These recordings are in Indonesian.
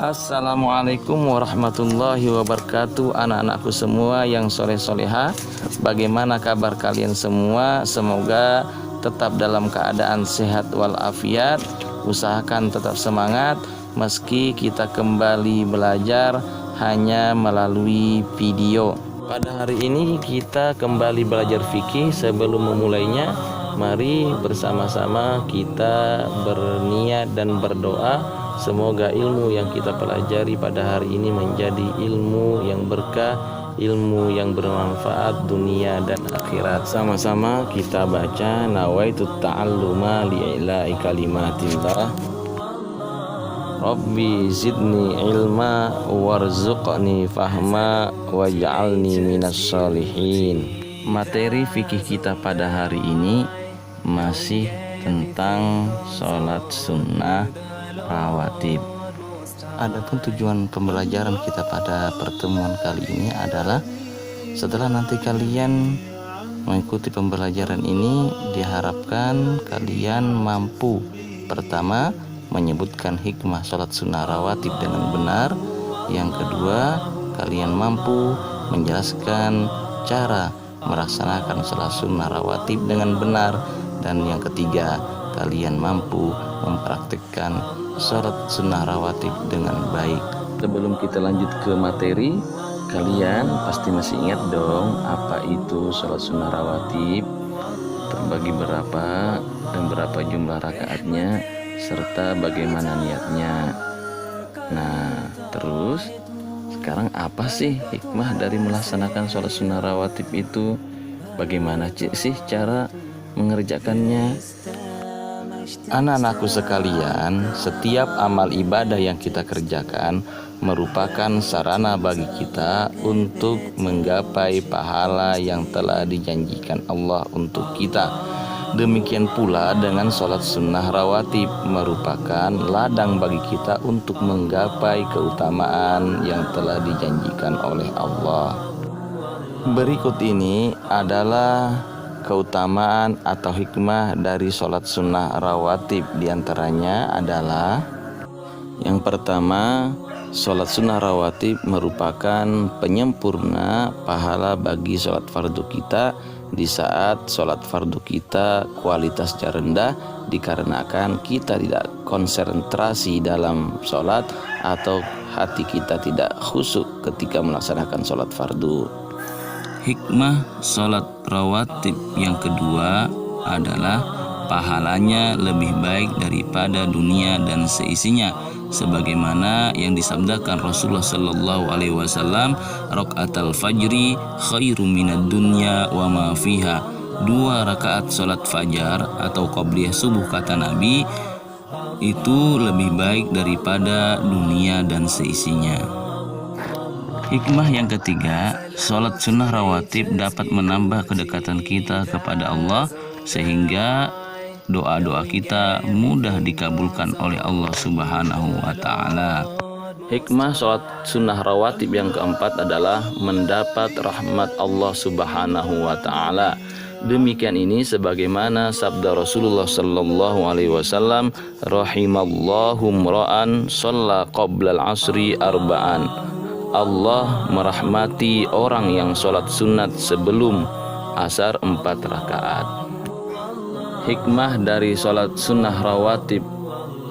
Assalamualaikum warahmatullahi wabarakatuh. Anak-anakku semua yang soleh-soleha, bagaimana kabar kalian semua? Semoga tetap dalam keadaan sehat walafiat. Usahakan tetap semangat meski kita kembali belajar hanya melalui video. Pada hari ini kita kembali belajar fikih. Sebelum memulainya, mari bersama-sama kita berniat dan berdoa. Semoga ilmu yang kita pelajari pada hari ini menjadi ilmu yang berkah, ilmu yang bermanfaat dunia dan akhirat. Sama-sama kita baca nawaitu ta'alluma li'ila'i kalimatillah. Rabbi zidni ilma warzuqni fahma waj'alni minas sholihin. Materi fikih kita pada hari ini masih tentang sholat sunnah rawatib. Adapun tujuan pembelajaran kita pada pertemuan kali ini adalah setelah nanti kalian mengikuti pembelajaran ini, diharapkan kalian mampu pertama menyebutkan hikmah sholat sunnah rawatib dengan benar. Yang kedua, kalian mampu menjelaskan cara melaksanakan sholat sunnah rawatib dengan benar. Dan yang ketiga, kalian mampu mempraktikkan sholat sunnah rawatib dengan baik. Sebelum kita lanjut ke materi, kalian pasti masih ingat dong apa itu sholat sunnah rawatib, terbagi berapa dan berapa jumlah rakaatnya, serta bagaimana niatnya. Nah, terus sekarang apa sih hikmah dari melaksanakan sholat sunnah rawatib itu? Bagaimana sih cara mengerjakannya? Anak-anakku sekalian, setiap amal ibadah yang kita kerjakan merupakan sarana bagi kita untuk menggapai pahala yang telah dijanjikan Allah untuk kita. Demikian pula dengan sholat sunnah rawatib merupakan ladang bagi kita untuk menggapai keutamaan yang telah dijanjikan oleh Allah. Berikut ini adalah keutamaan atau hikmah dari sholat sunnah rawatib. Di antaranya adalah yang pertama, sholat sunnah rawatib merupakan penyempurna pahala bagi sholat fardu kita di saat sholat fardu kita kualitasnya rendah dikarenakan kita tidak konsentrasi dalam sholat atau hati kita tidak khusyuk ketika melaksanakan sholat fardu. Hikmah sholat rawatib yang kedua adalah pahalanya lebih baik daripada dunia dan seisinya, sebagaimana yang disabdakan Rasulullah sallallahu alaihi wasallam, rakaatul fajri khairum minad dunya wa ma fiha. 2 rakaat sholat fajar atau qabliyah subuh, kata Nabi, itu lebih baik daripada dunia dan seisinya. Hikmah yang ketiga, sholat sunnah rawatib dapat menambah kedekatan kita kepada Allah sehingga doa-doa kita mudah dikabulkan oleh Allah Subhanahu wa ta'ala. Hikmah sholat sunnah rawatib yang keempat adalah mendapat rahmat Allah Subhanahu wa ta'ala. Demikian ini sebagaimana sabda Rasulullah sallallahu alaihi wasallam, rahimallahu mra'an shalla qabla al-asri arba'an. Allah merahmati orang yang sholat sunat sebelum asar 4 rakaat. Hikmah dari sholat sunnah rawatib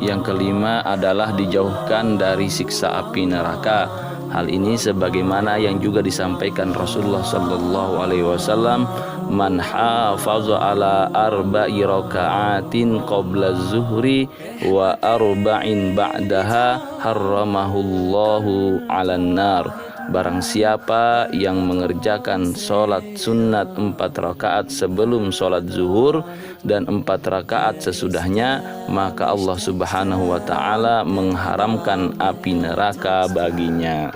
yang kelima adalah dijauhkan dari siksa api neraka. Hal ini sebagaimana yang juga disampaikan Rasulullah sallallahu alaihi wasallam, man hafaza ala arba'i raka'atin qabla zuhri wa arba'in ba'daha harramahullahu 'alan nar. Barang siapa yang mengerjakan sholat sunat 4 rakaat sebelum sholat zuhur dan 4 rakaat sesudahnya, maka Allah Subhanahu wa ta'ala mengharamkan api neraka baginya.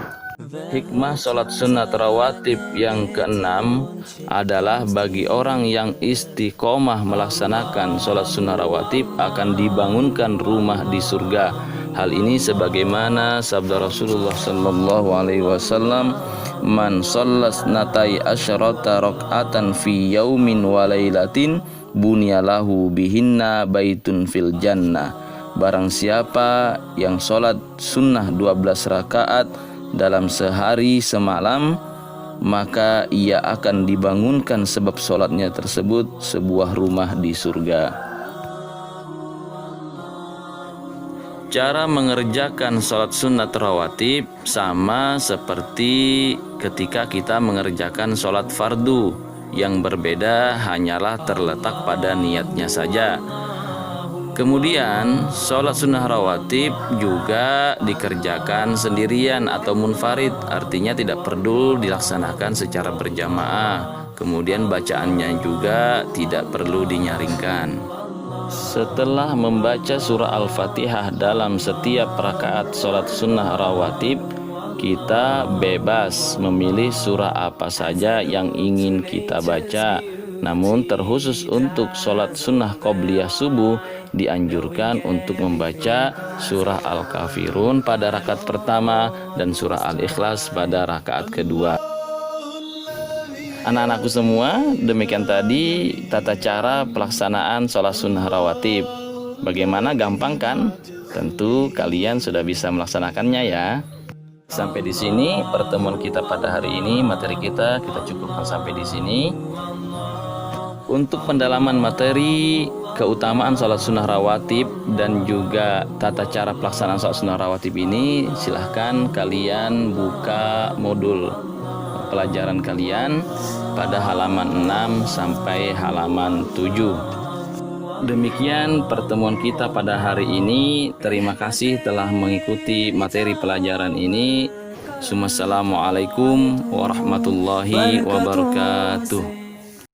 Hikmah sholat sunat rawatib yang keenam adalah bagi orang yang istiqomah melaksanakan sholat sunat rawatib akan dibangunkan rumah di surga. Hal ini sebagaimana sabda Rasulullah sallallahu alaihi wasallam, man shallas natai asyrata rak'atan fi yaumin wa lailatin bunyalahu bihinna baitun fil jannah. Barang siapa yang sholat sunnah 12 rakaat dalam sehari semalam, maka ia akan dibangunkan sebab sholatnya tersebut sebuah rumah di surga. Cara mengerjakan sholat sunat rawatib sama seperti ketika kita mengerjakan sholat fardu. Yang berbeda hanyalah terletak pada niatnya saja. Kemudian sholat sunnah rawatib juga dikerjakan sendirian atau munfarid, artinya tidak perlu dilaksanakan secara berjamaah. Kemudian bacaannya juga tidak perlu dinyaringkan. Setelah membaca surah Al-Fatihah dalam setiap rakaat sholat sunnah rawatib, kita bebas memilih surah apa saja yang ingin kita baca. Namun terkhusus untuk sholat sunnah qobliyah subuh dianjurkan untuk membaca surah Al-Kafirun pada rakaat pertama dan surah Al-Ikhlas pada rakaat kedua. Anak-anakku semua, demikian tadi tata cara pelaksanaan sholat sunnah rawatib. Bagaimana, gampang kan? Tentu kalian sudah bisa melaksanakannya ya. Sampai di sini pertemuan kita pada hari ini. Materi kita cukupkan sampai di sini. Untuk pendalaman materi keutamaan sholat sunnah rawatib dan juga tata cara pelaksanaan sholat sunnah rawatib ini, silahkan kalian buka modul pelajaran kalian pada halaman 6 sampai halaman 7. Demikian pertemuan kita pada hari ini. Terima kasih telah mengikuti materi pelajaran ini. Assalamualaikum warahmatullahi wabarakatuh.